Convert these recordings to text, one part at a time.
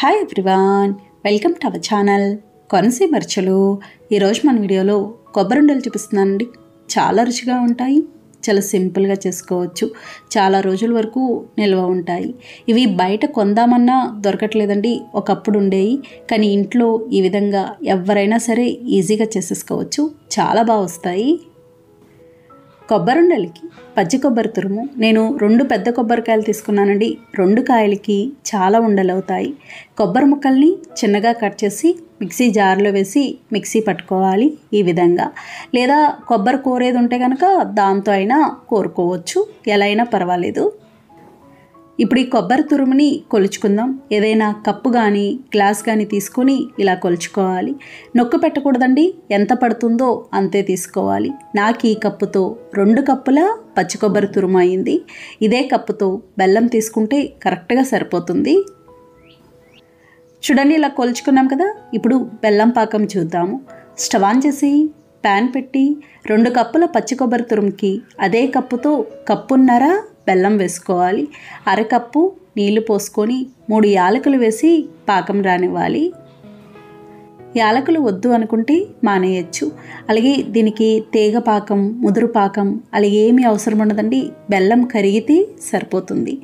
Hi everyone, welcome to our channel Konaseema రుచులు. ఈరోజు మన వీడియోలో కొబ్బరుండలు చూపిస్తున్నానండి. చాలా రుచిగా ఉంటాయి, చాలా సింపుల్గా చేసుకోవచ్చు, చాలా రోజుల వరకు నిల్వ ఉంటాయి. ఇవి బయట కొందామన్నా దొరకట్లేదండి. ఒకప్పుడు ఉండేవి, కానీ ఇంట్లో ఈ విధంగా ఎవరైనా సరే ఈజీగా చేసేసుకోవచ్చు. చాలా బాగా వస్తాయి. కొబ్బరుండలకి పచ్చి కొబ్బరి తురుము నేను 2 పెద్ద కొబ్బరికాయలు తీసుకున్నానండి. 2 కాయలకి చాలా ఉండలు అవుతాయి. కొబ్బరి ముక్కల్ని చిన్నగా కట్ చేసి మిక్సీ జార్లో వేసి మిక్సీ పట్టుకోవాలి ఈ విధంగా. లేదా కొబ్బరి కోరేది ఉంటే కనుక దాంతో అయినా కోరుకోవచ్చు, ఎలా అయినా పర్వాలేదు. ఇప్పుడు ఈ కొబ్బరి తురుముని కొలుచుకుందాం. ఏదైనా కప్పు కానీ గ్లాస్ కానీ తీసుకొని ఇలా కొలుచుకోవాలి. నొక్కు పెట్టకూడదండి, ఎంత పడుతుందో అంతే తీసుకోవాలి. నాకు ఈ కప్పుతో 2 కప్పుల పచ్చి కొబ్బరి తురుము అయింది. ఇదే కప్పుతో బెల్లం తీసుకుంటే కరెక్ట్గా సరిపోతుంది. చూడండి, ఇలా కొలుచుకున్నాం కదా. ఇప్పుడు బెల్లం పాకం చూద్దాము. స్టవ్ ఆన్ చేసి ప్యాన్ పెట్టి 2 కప్పుల పచ్చి కొబ్బరి తురుముకి అదే కప్పుతో కప్పున్నర బెల్లం వేసుకోవాలి. అరకప్పు నీళ్లు పోసుకొని 3 యాలకులు వేసి పాకం రానివ్వాలి. యాలకులు వద్దు అనుకుంటే మానేయచ్చు. అలాగే దీనికి తీగ పాకం, ముదురు పాకం అలాగే ఏమీ అవసరం ఉండదండి. బెల్లం కరిగితే సరిపోతుంది.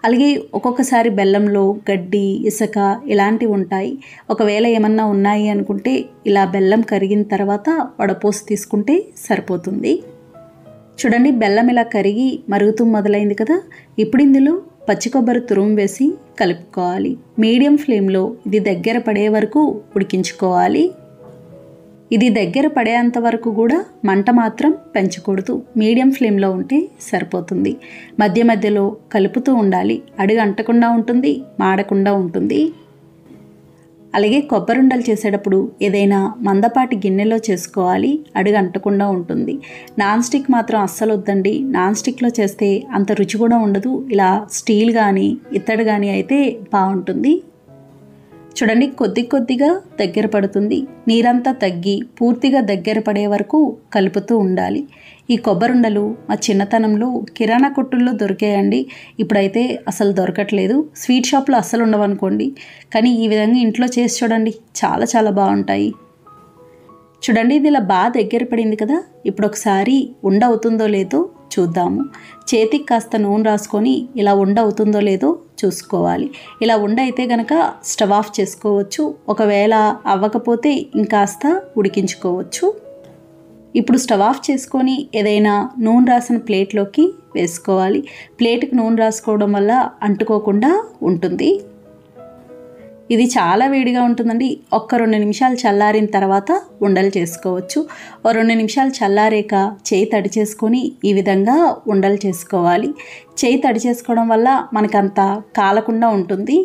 అలాగే ఒక్కొక్కసారి బెల్లంలో గడ్డి, ఇసుక ఇలాంటివి ఉంటాయి. ఒకవేళ ఏమన్నా ఉన్నాయి అనుకుంటే ఇలా బెల్లం కరిగిన తర్వాత వడపోసి తీసుకుంటే సరిపోతుంది. చూడండి, బెల్లం ఇలా కరిగి మరుగుతూ మొదలైంది కదా. ఇప్పుడు ఇందులో పచ్చి కొబ్బరి తురుము వేసి కలుపుకోవాలి. మీడియం ఫ్లేమ్లో ఇది దగ్గర పడే వరకు ఉడికించుకోవాలి. ఇది దగ్గర పడేంత వరకు కూడా మంట మాత్రం పెంచకూడదు, మీడియం ఫ్లేమ్లో ఉంటే సరిపోతుంది. మధ్య మధ్యలో కలుపుతూ ఉండాలి. అడుగు అంటకుండా ఉంటుంది, మాడకుండా ఉంటుంది. అలాగే కొబ్బరుండలు చేసేటప్పుడు ఏదైనా మందపాటి గిన్నెలో చేసుకోవాలి, అడుగు అంటకుండా ఉంటుంది. నాన్ స్టిక్ మాత్రం అస్సలు వద్దండి. నాన్ స్టిక్లో చేస్తే అంత రుచి కూడా ఉండదు. ఇలా స్టీల్ కానీ ఇత్తడి కానీ అయితే బాగుంటుంది. చూడండి, కొద్ది కొద్దిగా దగ్గర పడుతుంది. నీరంతా తగ్గి పూర్తిగా దగ్గర పడే వరకు కలుపుతూ ఉండాలి. ఈ కొబ్బరుండలు మా చిన్నతనంలో కిరాణా కొట్టుల్లో దొరికాయండి. ఇప్పుడైతే అసలు దొరకట్లేదు. స్వీట్ షాప్లో అస్సలు ఉండవనుకోండి, కానీ ఈ విధంగా ఇంట్లో చేసి చూడండి, చాలా చాలా బాగుంటాయి. చూడండి, ఇది ఇలా బాగా దగ్గర పడింది కదా. ఇప్పుడు ఒకసారి ఉండ అవుతుందో లేదో చూద్దాము. చేతికి కాస్త నూనె రాసుకొని ఇలా ఉండ అవుతుందో లేదో చూసుకోవాలి. ఇలా ఉండ అయితే గనక స్టవ్ ఆఫ్ చేసుకోవచ్చు. ఒకవేళ అవ్వకపోతే ఇంకాస్త ఉడికించుకోవచ్చు. ఇప్పుడు స్టవ్ ఆఫ్ చేసుకొని ఏదైనా నూనె రాసిన ప్లేట్లోకి వేసుకోవాలి. ప్లేట్కి నూనె రాసుకోవడం వల్ల అంటుకోకుండా ఉంటుంది. ఇది చాలా వేడిగా ఉంటుందండి. 1-2 నిమిషాలు చల్లారిన తర్వాత ఉండలు చేసుకోవచ్చు. 2 నిమిషాలు చల్లారాక చేయి తడి చేసుకొని ఈ విధంగా ఉండలు చేసుకోవాలి. చేయి తడి చేసుకోవడం వల్ల మనకంత కాలకుండా ఉంటుంది.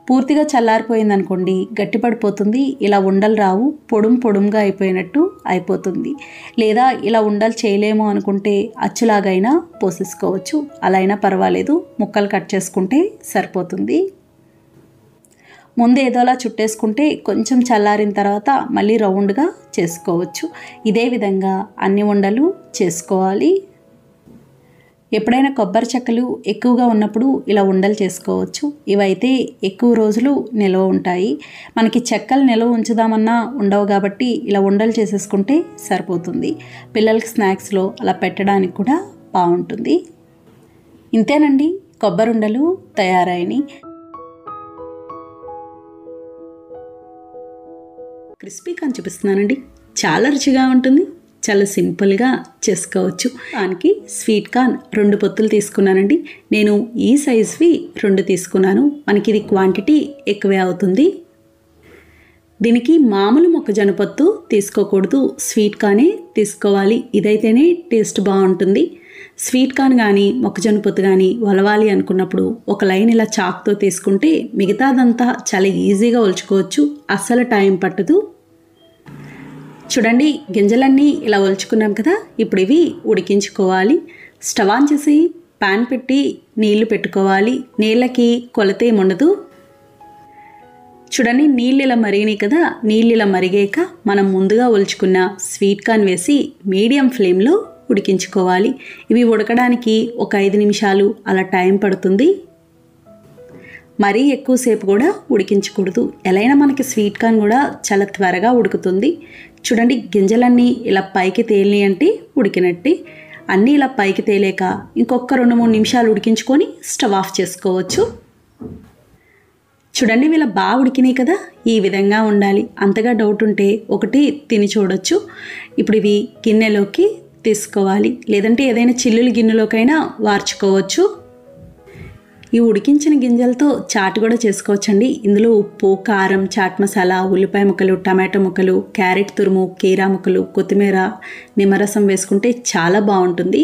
పూర్తిగా చల్లారిపోయింది అనుకోండి, గట్టిపడిపోతుంది. ఇలా ఉండలు రావు, పొడుముగా అయిపోయినట్టు అయిపోతుంది. లేదా ఇలా ఉండలు చేయలేము అనుకుంటే అచ్చులాగైనా పోసేసుకోవచ్చు, అలా అయినా పర్వాలేదు. ముక్కలు కట్ చేసుకుంటే సరిపోతుంది. ముందు ఏదోలా చుట్టేసుకుంటే కొంచెం చల్లారిన తర్వాత మళ్ళీ రౌండ్గా చేసుకోవచ్చు. ఇదే విధంగా అన్ని ఉండలు చేసుకోవాలి. ఎప్పుడైనా కొబ్బరి చెక్కలు ఎక్కువగా ఉన్నప్పుడు ఇలా ఉండలు చేసుకోవచ్చు. ఇవైతే ఎక్కువ రోజులు నిల్వ ఉంటాయి. మనకి చెక్కలు నిల్వ ఉంచుదామన్నా ఉండవు కాబట్టి ఇలా ఉండలు చేసేసుకుంటే సరిపోతుంది. పిల్లలకి స్నాక్స్లో అలా పెట్టడానికి కూడా బాగుంటుంది. ఇంతేనండి, కొబ్బరి ఉండలు తయారైనవి. క్రిస్పీగా చూపిస్తున్నానండి. చాలా రుచిగా ఉంటుంది, చాలా సింపుల్గా చేసుకోవచ్చు. దానికి స్వీట్ కార్న్ 2 పొత్తులు తీసుకున్నానండి. నేను ఈ సైజ్వి 2 తీసుకున్నాను. మనకి ఇది క్వాంటిటీ ఎక్కువే అవుతుంది. దీనికి మామూలు మొక్కజొన్న పొత్తు తీసుకోకూడదు, స్వీట్ కార్నే తీసుకోవాలి. ఇదైతేనే టేస్ట్ బాగుంటుంది. స్వీట్ కార్న్ కానీ మొక్కజొన్న పొత్తు కానీ వలవాలి అనుకున్నప్పుడు ఒక లైన్ ఇలా చాక్తో తీసుకుంటే మిగతాదంతా చాలా ఈజీగా ఒలుచుకోవచ్చు, అస్సలు టైం పట్టదు. చూడండి, గింజలన్నీ ఇలా ఒలుచుకున్నాం కదా. ఇప్పుడు ఇవి ఉడికించుకోవాలి. స్టవ్ ఆన్ చేసి ప్యాన్ పెట్టి నీళ్లు పెట్టుకోవాలి. నీళ్ళకి కొలత ఏముండదు. చూడండి, నీళ్ళు ఇలా మరిగినాయి కదా. నీళ్ళు ఇలా మరిగాక మనం ముందుగా ఒలుచుకున్న స్వీట్ కార్న్ వేసి మీడియం ఫ్లేమ్లో ఉడికించుకోవాలి. ఇవి ఉడకడానికి ఒక 5 నిమిషాలు అలా టైం పడుతుంది. మరీ ఎక్కువసేపు కూడా ఉడికించకూడదు. ఎలా అయినా మనకి స్వీట్ కార్న్ కూడా చాలా త్వరగా ఉడుకుతుంది. చూడండి, గింజలన్నీ ఇలా పైకి తేలి అంటే ఉడికినట్టే. అన్నీ ఇలా పైకి తేలేక ఇంకొక 2-3 నిమిషాలు ఉడికించుకొని స్టవ్ ఆఫ్ చేసుకోవచ్చు. చూడండి, ఇలా బాగా ఉడికినాయి కదా, ఈ విధంగా ఉండాలి. అంతగా డౌట్ ఉంటే ఒకటి తిని చూడొచ్చు. ఇప్పుడు ఇవి గిన్నెలోకి తీసుకోవాలి, లేదంటే ఏదైనా చిల్లుల గిన్నెలోకైనా వార్చుకోవచ్చు. ఈ ఉడికించిన గింజలతో చాట్ కూడా చేసుకోవచ్చండి. ఇందులో ఉప్పు, కారం, చాట్ మసాలా, ఉల్లిపాయ ముక్కలు, టమాటో ముక్కలు, క్యారెట్ తురుము, కీరా ముక్కలు, కొత్తిమీర, నిమ్మరసం వేసుకుంటే చాలా బాగుంటుంది.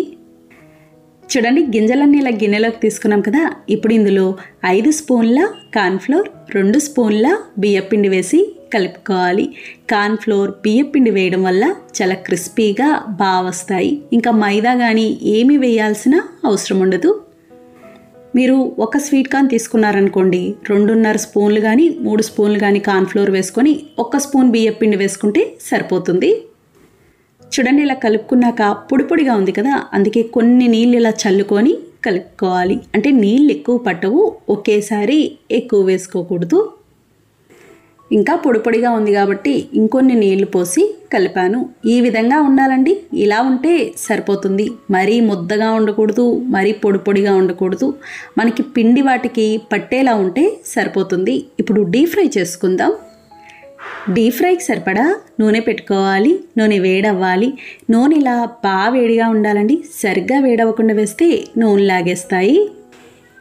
చూడండి, గింజలన్నీ ఇలా గిన్నెలోకి తీసుకున్నాం కదా. ఇప్పుడు ఇందులో 5 స్పూన్ల కార్న్ఫ్లోర్, 2 స్పూన్ల బియ్యపిండి వేసి కలుపుకోవాలి. కార్న్ఫ్లోర్, బియ్యపిండి వేయడం వల్ల చాలా క్రిస్పీగా బాగా వస్తాయి. ఇంకా మైదా కానీ ఏమీ వేయాల్సిన అవసరం ఉండదు. మీరు ఒక స్వీట్ కార్న్ తీసుకున్నారనుకోండి, 2.5 స్పూన్లు కానీ 3 స్పూన్లు కానీ కార్న్ఫ్లోర్ వేసుకొని 1 స్పూన్ బియ్యపిండి వేసుకుంటే సరిపోతుంది. చూడండి, ఇలా కలుపుకున్నాక పొడి పొడిగా ఉంది కదా, అందుకే కొన్ని నీళ్ళు ఇలా చల్లుకొని కలుపుకోవాలి. అంటే నీళ్ళు ఎక్కువ పట్టవు, ఒకేసారి ఎక్కువ వేసుకోకూడదు. ఇంకా పొడి పొడిగా ఉంది కాబట్టి ఇంకొన్ని నీళ్లు పోసి కలిపాను. ఈ విధంగా ఉండాలండి, ఇలా ఉంటే సరిపోతుంది. మరీ ముద్దగా ఉండకూడదు, మరీ పొడి పొడిగా ఉండకూడదు. మనకి పిండి వాటికి పట్టేలా ఉంటే సరిపోతుంది. ఇప్పుడు డీప్ ఫ్రై చేసుకుందాం. డీప్ ఫ్రైకి సరిపడా నూనె పెట్టుకోవాలి. నూనె వేడవ్వాలి. నూనె ఇలా బాగా వేడిగా ఉండాలండి. సరిగ్గా వేడవ్వకుండా వేస్తే నూనె లాగేస్తాయి.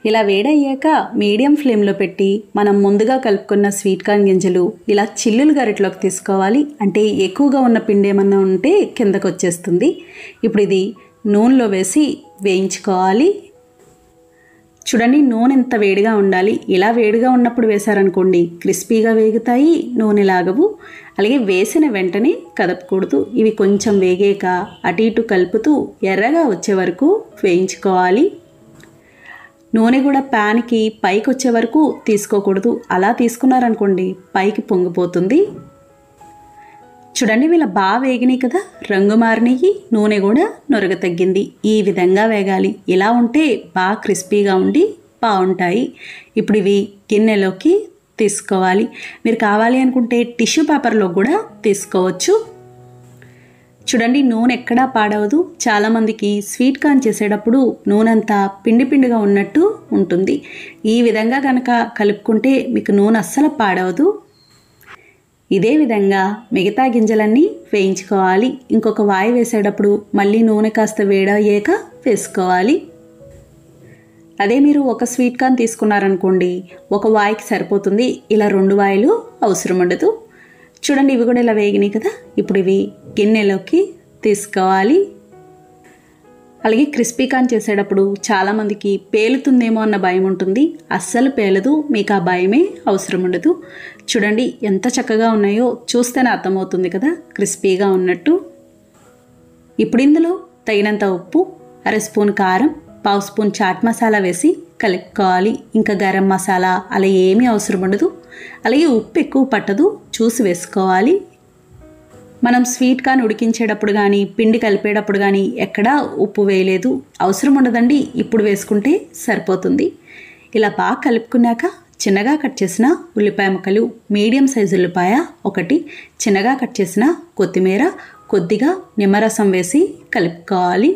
ఇలా వేడయ్యాక మీడియం ఫ్లేమ్లో పెట్టి మనం ముందుగా కలుపుకున్న స్వీట్ కార్న్ గింజలు ఇలా చిల్లులు గరిటలోకి తీసుకోవాలి. అంటే ఎక్కువగా ఉన్న పిండి ఏమన్నా ఉంటే కిందకు వచ్చేస్తుంది. ఇప్పుడు ఇది నూనెలో వేసి వేయించుకోవాలి. చూడండి, నూనె ఎంత వేడిగా ఉండాలి. ఇలా వేడిగా ఉన్నప్పుడు వేశారనుకోండి, క్రిస్పీగా వేగుతాయి, నూనె లాగవు. అలాగే వేసిన వెంటనే కదపకూడదు. ఇవి కొంచెం వేగాక అటు ఇటు కలుపుతూ ఎర్రగా వచ్చే వరకు వేయించుకోవాలి. నూనె కూడా ప్యాన్కి పైకి వచ్చే వరకు తీసుకోకూడదు. అలా తీసుకున్నారనుకోండి పైకి పొంగిపోతుంది. చూడండి, వీళ్ళ బాగా వేగినాయి కదా, రంగు మారినాయి, నూనె కూడా నొరగ తగ్గింది. ఈ విధంగా వేగాలి. ఇలా ఉంటే బాగా క్రిస్పీగా ఉండి బాగుంటాయి. ఇప్పుడు ఇవి గిన్నెలోకి తీసుకోవాలి. మీరు కావాలి అనుకుంటే టిష్యూ పేపర్లో కూడా తీసుకోవచ్చు. చూడండి, నూనె ఎక్కడా పాడవదు. చాలామందికి స్వీట్ కార్న్ చేసేటప్పుడు నూనె అంతా పిండి పిండిగా ఉన్నట్టు ఉంటుంది. ఈ విధంగా కనుక కలుపుకుంటే మీకు నూనె అస్సలు పాడవదు. ఇదే విధంగా మిగతా గింజలన్నీ వేయించుకోవాలి. ఇంకొక వాయి వేసేటప్పుడు మళ్ళీ నూనె కాస్త వేడయ్యాక వేసుకోవాలి. అదే మీరు ఒక స్వీట్ కార్న్ తీసుకున్నారనుకోండి, ఒక వాయికి సరిపోతుంది. ఇలా 2 వాయిలు అవసరం ఉండదు. చూడండి, ఇవి కూడా ఇలా వేగినాయి కదా. ఇప్పుడు ఇవి గిన్నెలోకి తీసుకోవాలి. అలాగే క్రిస్పీ కార్న్ చేసేటప్పుడు చాలామందికి పేలుతుందేమో అన్న భయం ఉంటుంది. అస్సలు పేలదు, మీకు ఆ భయమే అవసరం ఉండదు. చూడండి, ఎంత చక్కగా ఉన్నాయో చూస్తేనే అర్థమవుతుంది కదా, క్రిస్పీగా ఉన్నట్టు. ఇప్పుడు ఇందులో తగినంత ఉప్పు, 1/2 స్పూన్ కారం, 1/2 స్పూన్ చాట్ మసాలా వేసి కలుపుకోవాలి. ఇంకా గరం మసాలా అలా ఏమీ అవసరం ఉండదు. అలాగే ఉప్పు ఎక్కువ పట్టదు, చూసి వేసుకోవాలి. మనం స్వీట్ కార్న్ ఉడికించేటప్పుడు కానీ పిండి కలిపేటప్పుడు కానీ ఎక్కడా ఉప్పు వేయలేదు, అవసరం ఉండదండి. ఇప్పుడు వేసుకుంటే సరిపోతుంది. ఇలా బాగా కలుపుకున్నాక చిన్నగా కట్ చేసిన ఉల్లిపాయ ముక్కలు, మీడియం సైజు ఉల్లిపాయ 1, చిన్నగా కట్ చేసిన కొత్తిమీర, కొద్దిగా నిమ్మరసం వేసి కలుపుకోవాలి.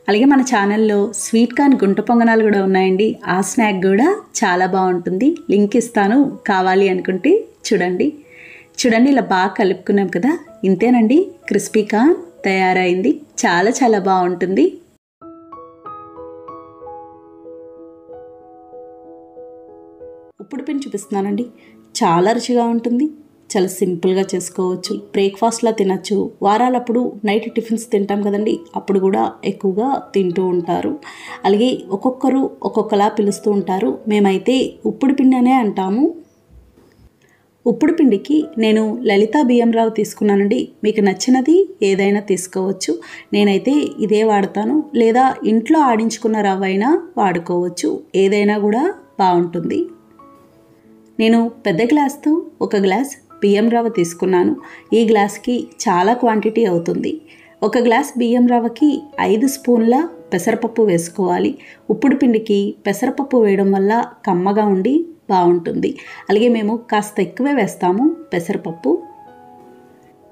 అలాగే మన ఛానల్లో స్వీట్ కార్న్ గుంట పొంగనాలు కూడా ఉన్నాయండి. ఆ స్నాక్ కూడా చాలా బాగుంటుంది. లింక్ ఇస్తాను, కావాలి అనుకుంటే చూడండి. చూడండి, ఇలా బాగా కలుపుకున్నాం కదా. ఇంతేనండి, క్రిస్పీ కార్న్ తయారైంది. చాలా చాలా బాగుంటుంది. ఇప్పుడు పిండి చూపిస్తున్నానండి. చాలా రుచిగా ఉంటుంది. చాలా సింపుల్గా చేసుకోవచ్చు. బ్రేక్ఫాస్ట్లా తినచ్చు. వారాలప్పుడు నైట్ టిఫిన్స్ తింటాం కదండి, అప్పుడు కూడా ఎక్కువగా తింటూ ఉంటారు. అలాగే ఒక్కొక్కరు ఒక్కొక్కలా పిలుస్తూ ఉంటారు. మేమైతే ఉప్పుడు పిండి అనే అంటాము. ఉప్పుడు పిండికి నేను లలిత బియ్యం రవ్వ తీసుకున్నానండి. మీకు నచ్చినది ఏదైనా తీసుకోవచ్చు. నేనైతే ఇదే వాడతాను, లేదా ఇంట్లో ఆడించుకున్న రవ్వ అయినా వాడుకోవచ్చు. ఏదైనా కూడా బాగుంటుంది. నేను పెద్ద గ్లాస్తో 1 గ్లాస్ బియ్యం రవ్వ తీసుకున్నాను. ఈ గ్లాస్కి చాలా క్వాంటిటీ అవుతుంది. 1 గ్లాస్ బియ్యం రవ్వకి 5 స్పూన్ల పెసరపప్పు వేసుకోవాలి. ఉప్పుడు పిండికి పెసరపప్పు వేయడం వల్ల కమ్మగా ఉండి బాగుంటుంది. అలాగే మేము కాస్త ఎక్కువే వేస్తాము పెసరపప్పు.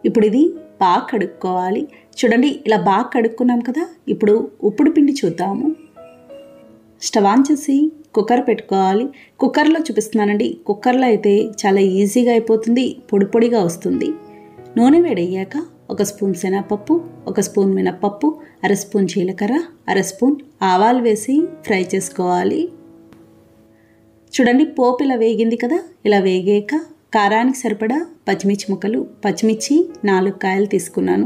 ఇప్పుడు ఇది బాగా కడుక్కోవాలి. చూడండి, ఇలా బాగా కడుక్కున్నాం కదా. ఇప్పుడు ఉప్పుడు పిండి చూద్దాము. స్టవ్ ఆన్ చేసి కుక్కర్ పెట్టుకోవాలి. కుక్కర్లో చూపిస్తున్నానండి. కుక్కర్లో అయితే చాలా ఈజీగా అయిపోతుంది, పొడి పొడిగా వస్తుంది. నూనె వేడయ్యాక 1 స్పూన్ శనగపప్పు, 1 స్పూన్ మినప్పప్పు, 1/2 స్పూన్ జీలకర్ర, 1/2 స్పూన్ ఆవాలు వేసి ఫ్రై చేసుకోవాలి. చూడండి, పోపు ఇలా వేగింది కదా. ఇలా వేగాక కారానికి సరిపడా పచ్చిమిర్చి ముక్కలు, పచ్చిమిర్చి 4 కాయలు తీసుకున్నాను.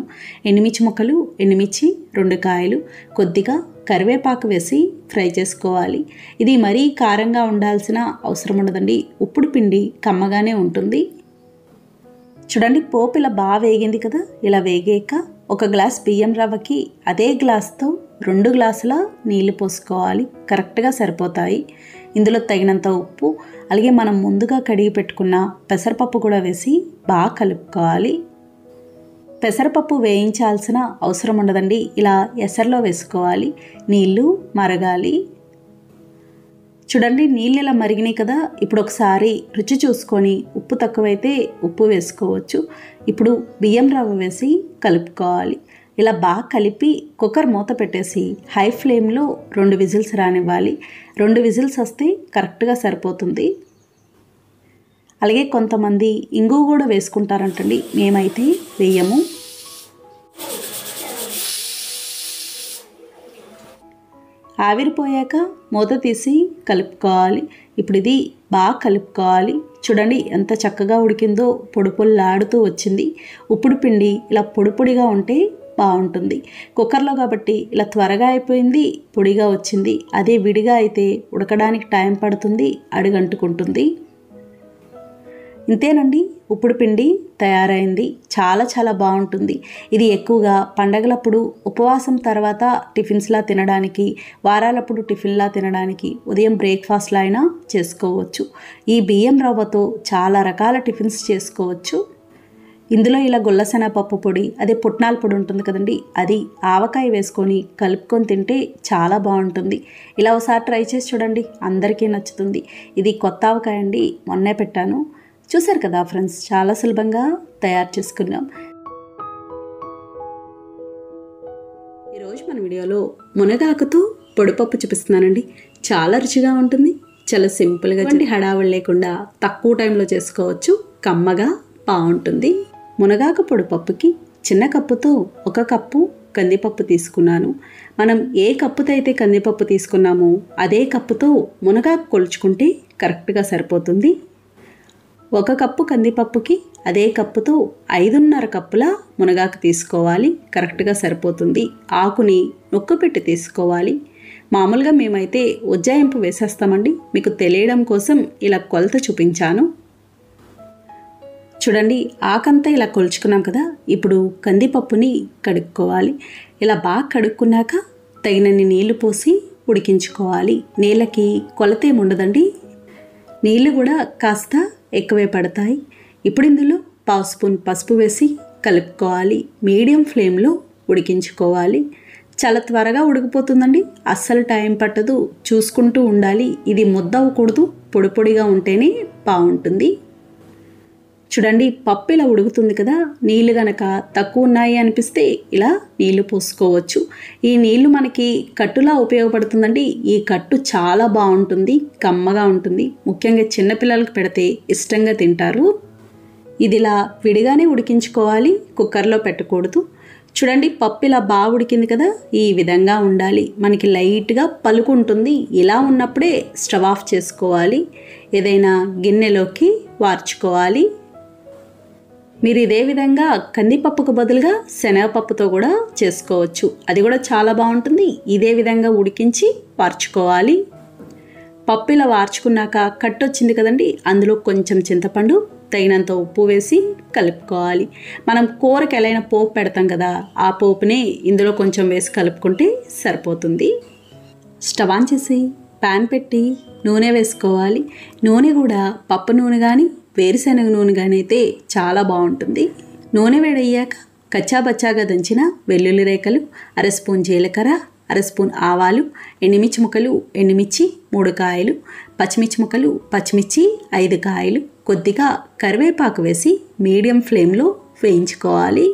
ఎండుమిర్చి ముక్కలు, ఎండుమిర్చి 2 కాయలు, కొద్దిగా కరివేపాకు వేసి ఫ్రై చేసుకోవాలి. ఇది మరీ కారంగా ఉండాల్సిన అవసరం ఉండదండి. ఉప్పుడు పిండి కమ్మగానే ఉంటుంది. చూడండి, పోపు ఇలా బాగా వేగింది కదా. ఇలా వేగాక 1 గ్లాస్ బియ్యం రవ్వకి అదే గ్లాస్తో 2 గ్లాసుల నీళ్లు పోసుకోవాలి. కరెక్ట్గా సరిపోతాయి. ఇందులో తగినంత ఉప్పు, అలాగే మనం ముందుగా కడిగి పెట్టుకున్న పెసరపప్పు కూడా వేసి బాగా కలుపుకోవాలి. పెసరపప్పు వేయించాల్సిన అవసరం ఉండదండి. ఇలా ఎసర్లో వేసుకోవాలి. నీళ్లు మరగాలి. చూడండి, నీళ్ళు ఇలా మరిగినాయి కదా. ఇప్పుడు ఒకసారి రుచి చూసుకొని ఉప్పు తక్కువైతే ఉప్పు వేసుకోవచ్చు. ఇప్పుడు బియ్యం రవ్వ వేసి కలుపుకోవాలి. ఇలా బాగా కలిపి కుక్కర్ మూత పెట్టేసి హై ఫ్లేమ్లో 2 విజిల్స్ రానివ్వాలి. 2 విజిల్స్ వస్తే కరెక్ట్గా సరిపోతుంది. అలాగే కొంతమంది ఇంగువ కూడా వేసుకుంటారంటండి. మేమైతే వేయము. ఆవిరిపోయాక మూత తీసి కలుపుకోవాలి. ఇప్పుడు ఇది బాగా కలుపుకోవాలి. చూడండి, ఎంత చక్కగా ఉడికిందో, పొడి పొల్లాడుతూ వచ్చింది. ఉప్పుడు పిండి ఇలా పొడి పొడిగా ఉంటే బాగుంటుంది. కుక్కర్లో కాబట్టి ఇలా త్వరగా అయిపోయింది, పొడిగా వచ్చింది. అదే విడిగా అయితే ఉడకడానికి టైం పడుతుంది, అడుగంటుకుంటుంది. ఇంతేనండి, ఉప్పుడు పిండి తయారైంది. చాలా చాలా బాగుంటుంది. ఇది ఎక్కువగా పండగలప్పుడు ఉపవాసం తర్వాత టిఫిన్స్లా తినడానికి, వారాలప్పుడు టిఫిన్లా తినడానికి, ఉదయం బ్రేక్ఫాస్ట్లా అయినా చేసుకోవచ్చు. ఈ బియ్యం రవ్వతో చాలా రకాల టిఫిన్స్ చేసుకోవచ్చు. ఇందులో ఇలా గుల్లశనగపప్పు పొడి, అదే పుట్నాల పొడి ఉంటుంది కదండి, అది ఆవకాయ వేసుకొని కలుపుకొని తింటే చాలా బాగుంటుంది. ఇలా ఒకసారి ట్రై చేసి చూడండి, అందరికీ నచ్చుతుంది. ఇది కొత్త ఆవకాయ అండి, మొన్నే పెట్టాను. చూసారు కదా ఫ్రెండ్స్, చాలా సులభంగా తయారు చేసుకున్నాం. ఈరోజు మన వీడియోలో మునగాకుతో పొడిపప్పు చూపిస్తున్నానండి. చాలా రుచిగా ఉంటుంది. చాలా సింపుల్గా, హడావుడి లేకుండా తక్కువ టైంలో చేసుకోవచ్చు. కమ్మగా బాగుంటుంది. మునగాకు పొడిపప్పుకి చిన్న కప్పుతో 1 కప్పు కందిపప్పు తీసుకున్నాను. మనం ఏ కప్పుతో అయితే కందిపప్పు తీసుకున్నామో అదే కప్పుతో మునగాకు కొలుచుకుంటే కరెక్ట్గా సరిపోతుంది. 1 కప్పు కందిపప్పుకి అదే కప్పుతో 5.5 కప్పుల మునగాకు తీసుకోవాలి. కరెక్ట్గా సరిపోతుంది. ఆకుని నొక్కుపెట్టి తీసుకోవాలి. మామూలుగా మేమైతే ఉజ్జాయింపు వేసేస్తామండి. మీకు తెలియడం కోసం ఇలా కొలత చూపించాను. చూడండి, ఆకంతా ఇలా కొలుచుకున్నాం కదా. ఇప్పుడు కందిపప్పుని కడుక్కోవాలి. ఇలా బాగా కడుక్కున్నాక తగినన్ని నీళ్లు పోసి ఉడికించుకోవాలి. నీళ్ళకి కొలతేం ఉండదండి. నీళ్ళు కూడా కాస్త ఎక్కువే పడతాయి. ఇప్పుడు ఇందులో 1/2 స్పూన్ పసుపు వేసి కలుపుకోవాలి. మీడియం ఫ్లేమ్లో ఉడికించుకోవాలి. చాలా త్వరగా ఉడికిపోతుందండి. అస్సలు టైం పట్టదు, చూసుకుంటూ ఉండాలి. ఇది ముద్ద అవ్వకూడదు, పొడి పొడిగా ఉంటేనే బాగుంటుంది. చూడండి, పప్పు ఇలా ఉడుకుతుంది కదా. నీళ్ళు గనక తక్కువ ఉన్నాయి అనిపిస్తే ఇలా నీళ్లు పోసుకోవచ్చు. ఈ నీళ్లు మనకి కట్టులా ఉపయోగపడుతుందండి. ఈ కట్టు చాలా బాగుంటుంది, కమ్మగా ఉంటుంది. ముఖ్యంగా చిన్నపిల్లలకు పెడితే ఇష్టంగా తింటారు. ఇది ఇలా విడిగానే ఉడికించుకోవాలి, కుక్కర్లో పెట్టకూడదు. చూడండి, పప్పు ఇలా బాగా ఉడికింది కదా. ఈ విధంగా ఉండాలి. మనకి లైట్గా పలుకు ఉంటుంది. ఇలా ఉన్నప్పుడే స్టవ్ ఆఫ్ చేసుకోవాలి. ఏదైనా గిన్నెలోకి వార్చుకోవాలి. మీరు ఇదే విధంగా కందిపప్పుకు బదులుగా శనగపప్పుతో కూడా చేసుకోవచ్చు. అది కూడా చాలా బాగుంటుంది. ఇదే విధంగా ఉడికించి వార్చుకోవాలి. పప్పు ఇలా వార్చుకున్నాక కట్టు వచ్చింది కదండి, అందులో కొంచెం చింతపండు, తగినంత ఉప్పు వేసి కలుపుకోవాలి. మనం కూరకి ఎలా అయినా పోపు పెడతాం కదా, ఆ పోపుని ఇందులో కొంచెం వేసి కలుపుకుంటే సరిపోతుంది. స్టవ్ ఆన్ చేసి ప్యాన్ పెట్టి నూనె వేసుకోవాలి. నూనె కూడా పప్పు నూనె కానీ వేరుశనగ నూనె కానీ అయితే చాలా బాగుంటుంది. నూనె వేడయ్యాక కచ్చాబచ్చాగా దంచిన వెల్లుల్లి రేఖలు, 1/2 స్పూన్ జీలకర్ర, అర స్పూన్ ఆవాలు, ఎండుమిర్చి ముక్కలు, ఎండుమిర్చి 3 కాయలు, పచ్చిమిర్చి ముక్కలు, పచ్చిమిర్చి 5 కాయలు, కొద్దిగా కరివేపాకు వేసి మీడియం ఫ్లేమ్లో వేయించుకోవాలి.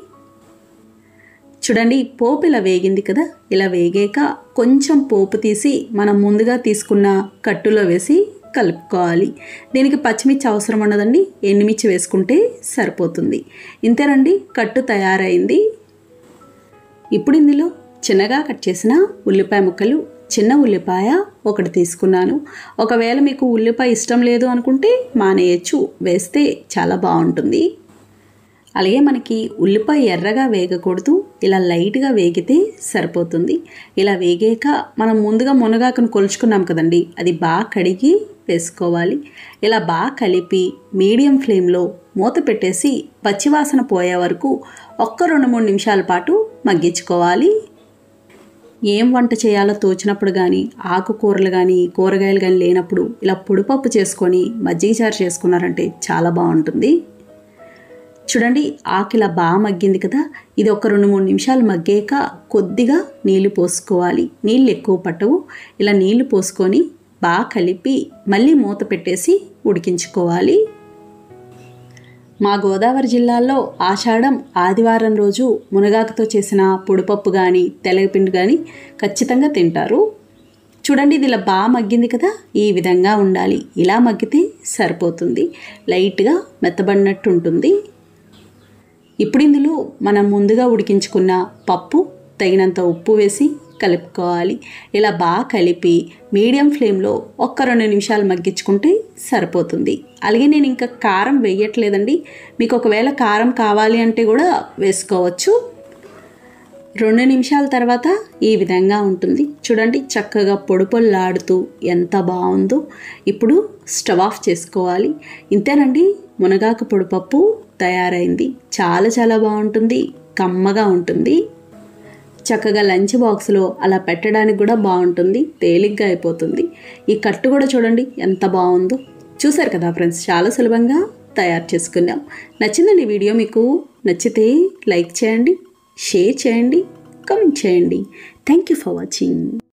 చూడండి, పోపు ఇలా వేగింది కదా. ఇలా వేగాక కొంచెం పోపు తీసి మనం ముందుగా తీసుకున్న కట్టులో వేసి కలుపుకోవాలి. దీనికి పచ్చిమిర్చి అవసరం ఉండదండి, ఎండుమిర్చి వేసుకుంటే సరిపోతుంది. ఇంతేనండి, కట్టు తయారైంది. ఇప్పుడు ఇందులో చిన్నగా కట్ చేసిన ఉల్లిపాయ ముక్కలు, చిన్న ఉల్లిపాయ 1 తీసుకున్నాను. ఒకవేళ మీకు ఉల్లిపాయ ఇష్టం లేదు అనుకుంటే మానేయచ్చు, వేస్తే చాలా బాగుంటుంది. అలాగే మనకి ఉల్లిపాయ ఎర్రగా వేగకూడదు, ఇలా లైట్గా వేగితే సరిపోతుంది. ఇలా వేగాక మనం ముందుగా మునగాకును కొలుచుకున్నాం కదండి, అది బాగా కడిగి వేసుకోవాలి. ఇలా బాగా కలిపి మీడియం ఫ్లేమ్లో మూత పెట్టేసి పచ్చివాసన పోయే వరకు 1-2-3 నిమిషాల పాటు మగ్గించుకోవాలి. ఏం వంట చేయాలో తోచినప్పుడు కానీ, ఆకుకూరలు కానీ, కూరగాయలు కానీ లేనప్పుడు ఇలా పొడిపప్పు చేసుకొని మజ్జిగ చారు చేసుకున్నారంటే చాలా బాగుంటుంది. చూడండి, ఆకు ఇలా బాగా మగ్గింది కదా. ఇది 1-2-3 నిమిషాలు మగ్గాక కొద్దిగా నీళ్లు పోసుకోవాలి. నీళ్ళు ఎక్కువ పట్టవు. ఇలా నీళ్లు పోసుకొని బాగా కలిపి మళ్ళీ మూత పెట్టేసి ఉడికించుకోవాలి. మా గోదావరి జిల్లాలో ఆషాఢం ఆదివారం రోజు మునగాకుతో చేసిన పొడిపప్పు కానీ, తెలగపిండి కానీ ఖచ్చితంగా తింటారు. చూడండి, ఇది ఇలా బాగా మగ్గింది కదా. ఈ విధంగా ఉండాలి. ఇలా మగ్గితే సరిపోతుంది. లైట్గా మెత్తబడినట్టు ఉంటుంది. ఇప్పుడు ఇందులో మనం ముందుగా ఉడికించుకున్న పప్పు, తగినంత ఉప్పు వేసి కలుపుకోవాలి. ఇలా బాగా కలిపి మీడియం ఫ్లేమ్లో 1-2 నిమిషాలు మగ్గించుకుంటే సరిపోతుంది. అలాగే నేను ఇంకా కారం వేయట్లేదండి. మీకు ఒకవేళ కారం కావాలి అంటే కూడా వేసుకోవచ్చు. 2 నిమిషాల తర్వాత ఈ విధంగా ఉంటుంది. చూడండి, చక్కగా పొడిపొల్లాడుతూ ఎంత బాగుందో. ఇప్పుడు స్టవ్ ఆఫ్ చేసుకోవాలి. ఇంతేనండి, మునగాకు పొడిపప్పు తయారైంది. చాలా చాలా బాగుంటుంది, కమ్మగా ఉంటుంది. చక్కగా లంచ్ బాక్స్లో అలా పెట్టడానికి కూడా బాగుంటుంది, తేలిగ్గా అయిపోతుంది. ఈ కట్టు కూడా చూడండి ఎంత బాగుందో. చూసారు కదా ఫ్రెండ్స్, చాలా సులభంగా తయారు చేసుకున్నాం. నచ్చిందండి వీడియో? మీకు నచ్చితే లైక్ చేయండి, షేర్ చేయండి, కామెంట్ చేయండి. Thank you for watching.